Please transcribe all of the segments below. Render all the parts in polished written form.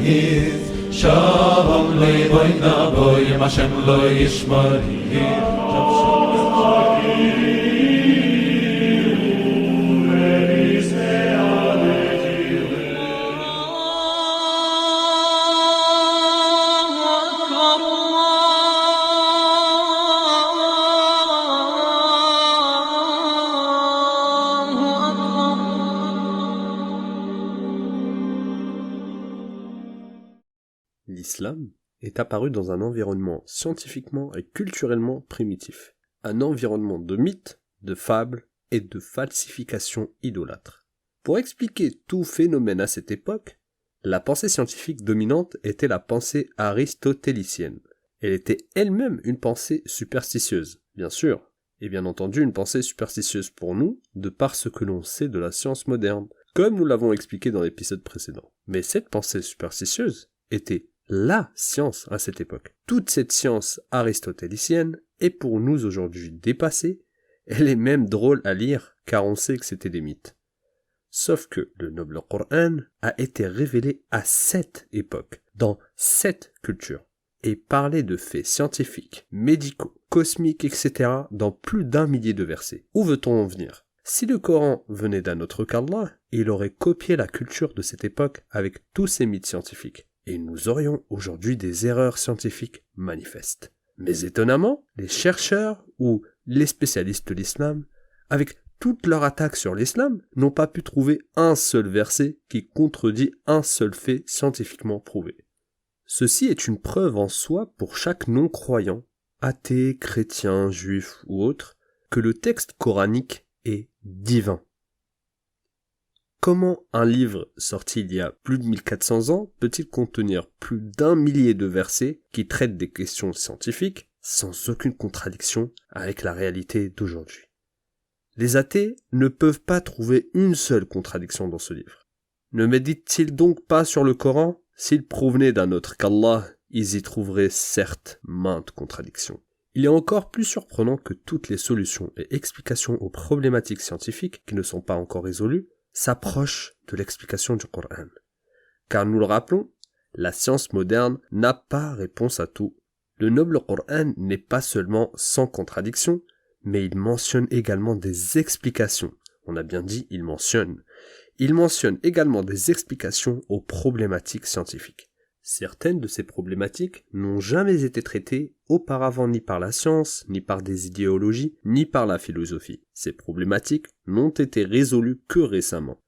Shalom levoy navoy, Hashem lo yishmari. L'islam est apparu dans un environnement scientifiquement et culturellement primitif, un environnement de mythes, de fables et de falsifications idolâtres. Pour expliquer tout phénomène à cette époque, la pensée scientifique dominante était la pensée aristotélicienne. Elle était elle-même une pensée superstitieuse, bien sûr, et bien entendu une pensée superstitieuse pour nous, de par ce que l'on sait de la science moderne, comme nous l'avons expliqué dans l'épisode précédent. Mais cette pensée superstitieuse était la science à cette époque. Toute cette science aristotélicienne est pour nous aujourd'hui dépassée, elle est même drôle à lire car on sait que c'était des mythes. Sauf que le noble Coran a été révélé à cette époque, dans cette culture, et parlait de faits scientifiques, médicaux, cosmiques, etc. dans plus d'1 millier de versets. Où veut-on en venir ? Si le Coran venait d'un autre qu'Allah, il aurait copié la culture de cette époque avec tous ces mythes scientifiques. Et nous aurions aujourd'hui des erreurs scientifiques manifestes. Mais étonnamment, les chercheurs ou les spécialistes de l'islam, avec toute leur attaque sur l'islam, n'ont pas pu trouver un seul verset qui contredit un seul fait scientifiquement prouvé. Ceci est une preuve en soi pour chaque non-croyant, athée, chrétien, juif ou autre, que le texte coranique est divin. Comment un livre sorti il y a plus de 1400 ans peut-il contenir plus d'1 millier de versets qui traitent des questions scientifiques sans aucune contradiction avec la réalité d'aujourd'hui ? Les athées ne peuvent pas trouver une seule contradiction dans ce livre. Ne méditent-ils donc pas sur le Coran ? S'il provenait d'un autre qu'Allah, ils y trouveraient certes maintes contradictions. Il est encore plus surprenant que toutes les solutions et explications aux problématiques scientifiques qui ne sont pas encore résolues s'approche de l'explication du Coran. Car nous le rappelons, la science moderne n'a pas réponse à tout. Le noble Coran n'est pas seulement sans contradiction, mais il mentionne également des explications. On a bien dit il mentionne. Il mentionne également des explications aux problématiques scientifiques. Certaines de ces problématiques n'ont jamais été traitées auparavant ni par la science, ni par des idéologies, ni par la philosophie. Ces problématiques n'ont été résolues que récemment.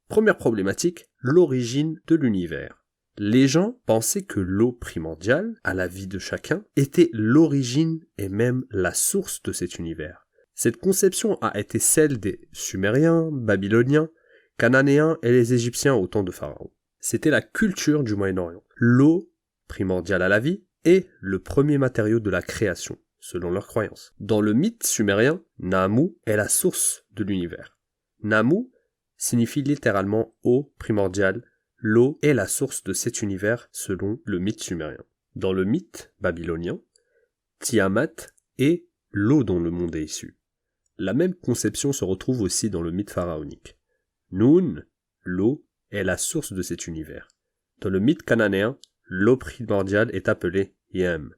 Première problématique, l'origine de l'univers. Les gens pensaient que l'eau primordiale, à la vie de chacun, était l'origine et même la source de cet univers. Cette conception a été celle des Sumériens, Babyloniens, Cananéens et les Égyptiens au temps de Pharaon. C'était la culture du Moyen-Orient. L'eau, primordiale à la vie, est le premier matériau de la création, selon leurs croyances. Dans le mythe sumérien, Namu est la source de l'univers. Namu signifie littéralement eau primordiale. L'eau est la source de cet univers selon le mythe sumérien. Dans le mythe babylonien, Tiamat est l'eau dont le monde est issu. La même conception se retrouve aussi dans le mythe pharaonique. Nun, l'eau, est la source de cet univers. Dans le mythe cananéen, l'eau primordiale est appelée Yam.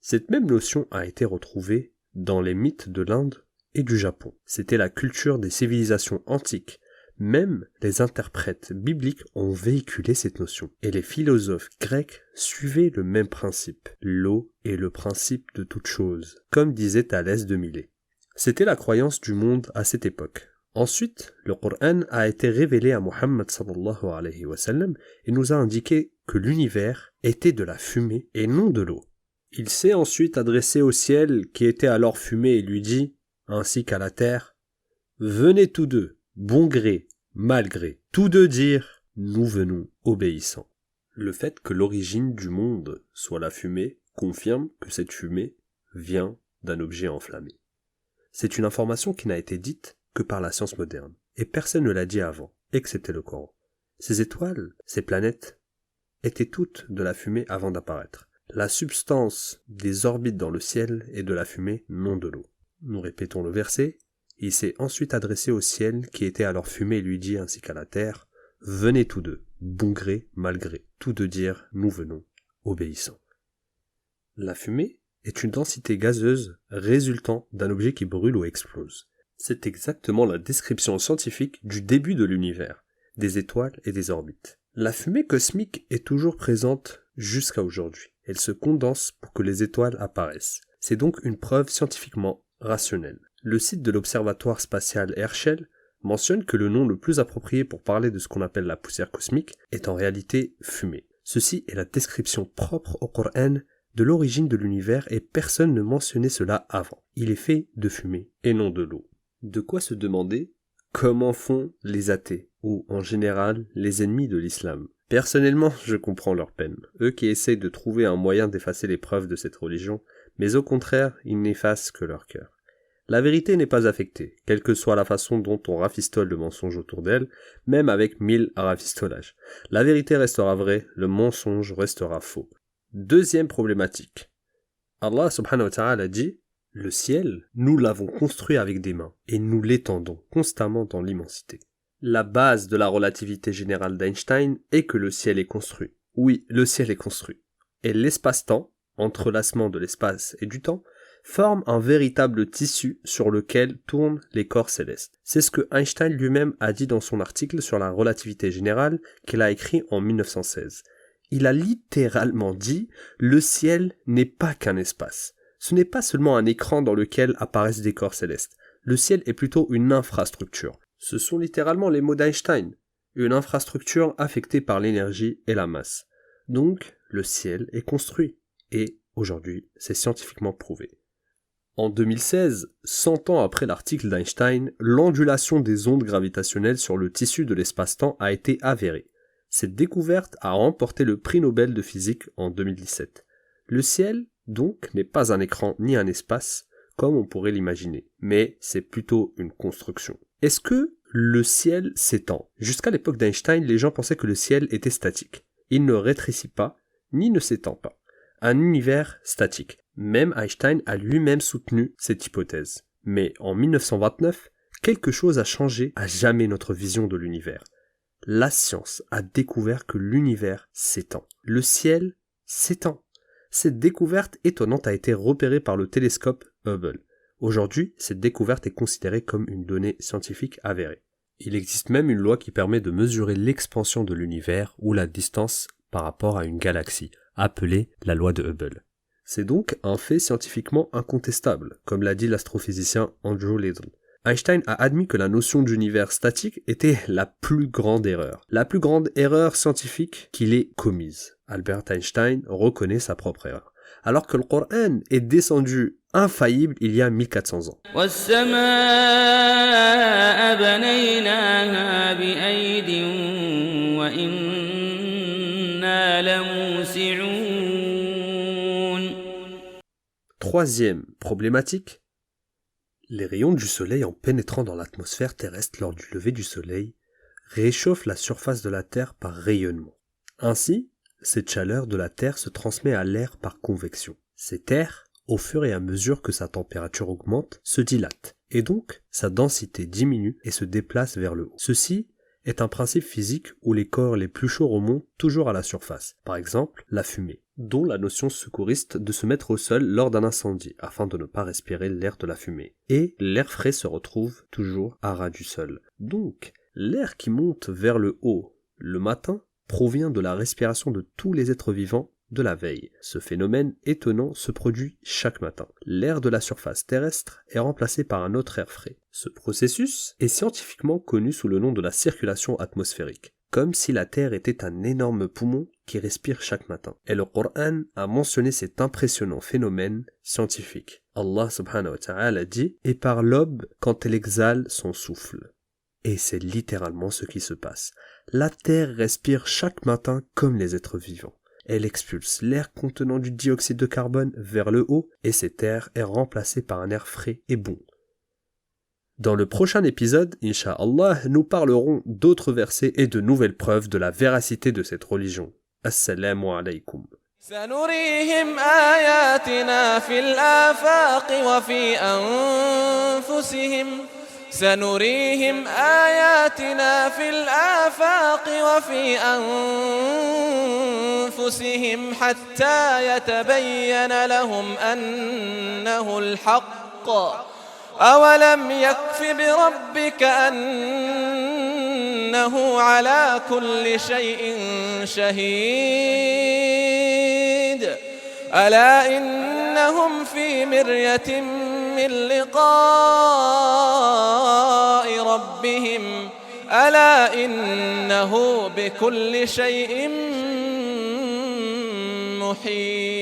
Cette même notion a été retrouvée dans les mythes de l'Inde et du Japon. C'était la culture des civilisations antiques. Même les interprètes bibliques ont véhiculé cette notion. Et les philosophes grecs suivaient le même principe. L'eau est le principe de toute chose, comme disait Thalès de Milet. C'était la croyance du monde à cette époque. Ensuite, le Coran a été révélé à Muhammad sallallahu alayhi wa sallam et nous a indiqué que l'univers était de la fumée et non de l'eau. Il s'est ensuite adressé au ciel qui était alors fumé et lui dit, ainsi qu'à la terre, « Venez tous deux, bon gré, mal gré, tous deux dire, nous venons obéissants. » Le fait que l'origine du monde soit la fumée confirme que cette fumée vient d'un objet enflammé. C'est une information qui n'a été dite que par la science moderne, et personne ne l'a dit avant, excepté le Coran. Ces étoiles, ces planètes, étaient toutes de la fumée avant d'apparaître. La substance des orbites dans le ciel est de la fumée, non de l'eau. Nous répétons le verset. Il s'est ensuite adressé au ciel qui était alors fumé et lui dit ainsi qu'à la terre, venez tous deux, bon gré, mal gré, tous deux dire nous venons, obéissants. La fumée est une densité gazeuse résultant d'un objet qui brûle ou explose. C'est exactement la description scientifique du début de l'univers, des étoiles et des orbites. La fumée cosmique est toujours présente jusqu'à aujourd'hui. Elle se condense pour que les étoiles apparaissent. C'est donc une preuve scientifiquement rationnelle. Le site de l'observatoire spatial Herschel mentionne que le nom le plus approprié pour parler de ce qu'on appelle la poussière cosmique est en réalité fumée. Ceci est la description propre au Coran de l'origine de l'univers et personne ne mentionnait cela avant. Il est fait de fumée et non de l'eau. De quoi se demander comment font les athées, ou en général les ennemis de l'islam. Personnellement, je comprends leur peine, eux qui essayent de trouver un moyen d'effacer les preuves de cette religion, mais au contraire, ils n'effacent que leur cœur. La vérité n'est pas affectée, quelle que soit la façon dont on rafistole le mensonge autour d'elle, même avec 1000 rafistolages. La vérité restera vraie, le mensonge restera faux. Deuxième problématique. Allah subhanahu wa ta'ala dit « Le ciel, nous l'avons construit avec des mains, et nous l'étendons constamment dans l'immensité. » La base de la relativité générale d'Einstein est que le ciel est construit. Oui, le ciel est construit. Et l'espace-temps, entrelacement de l'espace et du temps, forme un véritable tissu sur lequel tournent les corps célestes. C'est ce que Einstein lui-même a dit dans son article sur la relativité générale qu'il a écrit en 1916. Il a littéralement dit « Le ciel n'est pas qu'un espace. Ce n'est pas seulement un écran dans lequel apparaissent des corps célestes. Le ciel est plutôt une infrastructure. » Ce sont littéralement les mots d'Einstein. Une infrastructure affectée par l'énergie et la masse. Donc, le ciel est construit. Et, aujourd'hui, c'est scientifiquement prouvé. En 2016, 100 ans après l'article d'Einstein, l'ondulation des ondes gravitationnelles sur le tissu de l'espace-temps a été avérée. Cette découverte a remporté le prix Nobel de physique en 2017. Le ciel, donc, n'est pas un écran ni un espace, comme on pourrait l'imaginer, mais c'est plutôt une construction. Est-ce que le ciel s'étend ? Jusqu'à l'époque d'Einstein, les gens pensaient que le ciel était statique. Il ne rétrécit pas, ni ne s'étend pas. Un univers statique. Même Einstein a lui-même soutenu cette hypothèse. Mais en 1929, quelque chose a changé à jamais notre vision de l'univers. La science a découvert que l'univers s'étend. Le ciel s'étend. Cette découverte étonnante a été repérée par le télescope Hubble. Aujourd'hui, cette découverte est considérée comme une donnée scientifique avérée. Il existe même une loi qui permet de mesurer l'expansion de l'univers ou la distance par rapport à une galaxie, appelée la loi de Hubble. C'est donc un fait scientifiquement incontestable, comme l'a dit l'astrophysicien Andrew Liddell. Einstein a admis que la notion d'univers statique était la plus grande erreur scientifique qu'il ait commise. Albert Einstein reconnaît sa propre erreur. Alors que le Coran est descendu infaillible il y a 1400 ans. Troisième problématique, les rayons du soleil en pénétrant dans l'atmosphère terrestre lors du lever du soleil réchauffent la surface de la Terre par rayonnement. Ainsi, cette chaleur de la Terre se transmet à l'air par convection. Cet air, au fur et à mesure que sa température augmente, se dilate, et donc sa densité diminue et se déplace vers le haut. Ceci est un principe physique où les corps les plus chauds remontent toujours à la surface, par exemple la fumée, dont la notion secouriste de se mettre au sol lors d'un incendie, afin de ne pas respirer l'air de la fumée. Et l'air frais se retrouve toujours à ras du sol. Donc, l'air qui monte vers le haut le matin provient de la respiration de tous les êtres vivants de la veille. Ce phénomène étonnant se produit chaque matin. L'air de la surface terrestre est remplacé par un autre air frais. Ce processus est scientifiquement connu sous le nom de la circulation atmosphérique, comme si la Terre était un énorme poumon qui respire chaque matin. Et le Coran a mentionné cet impressionnant phénomène scientifique. Allah subhanahu wa ta'ala dit « Et par l'aube quand elle exhale son souffle ». Et c'est littéralement ce qui se passe. La Terre respire chaque matin comme les êtres vivants. Elle expulse l'air contenant du dioxyde de carbone vers le haut et cet air est remplacé par un air frais et bon. Dans le prochain épisode, Inch'Allah, nous parlerons d'autres versets et de nouvelles preuves de la véracité de cette religion. Assalamu alaykum. سنريهم آياتنا في الآفاق وفي أنفسهم سنريهم آياتنا في الآفاق وفي أنفسهم حتى يتبين لهم أنه الحق أولم يكف بربك أنه على كل شيء شهيد ألا إنهم في مرية من لقاء ربهم ألا إنه بكل شيء محيط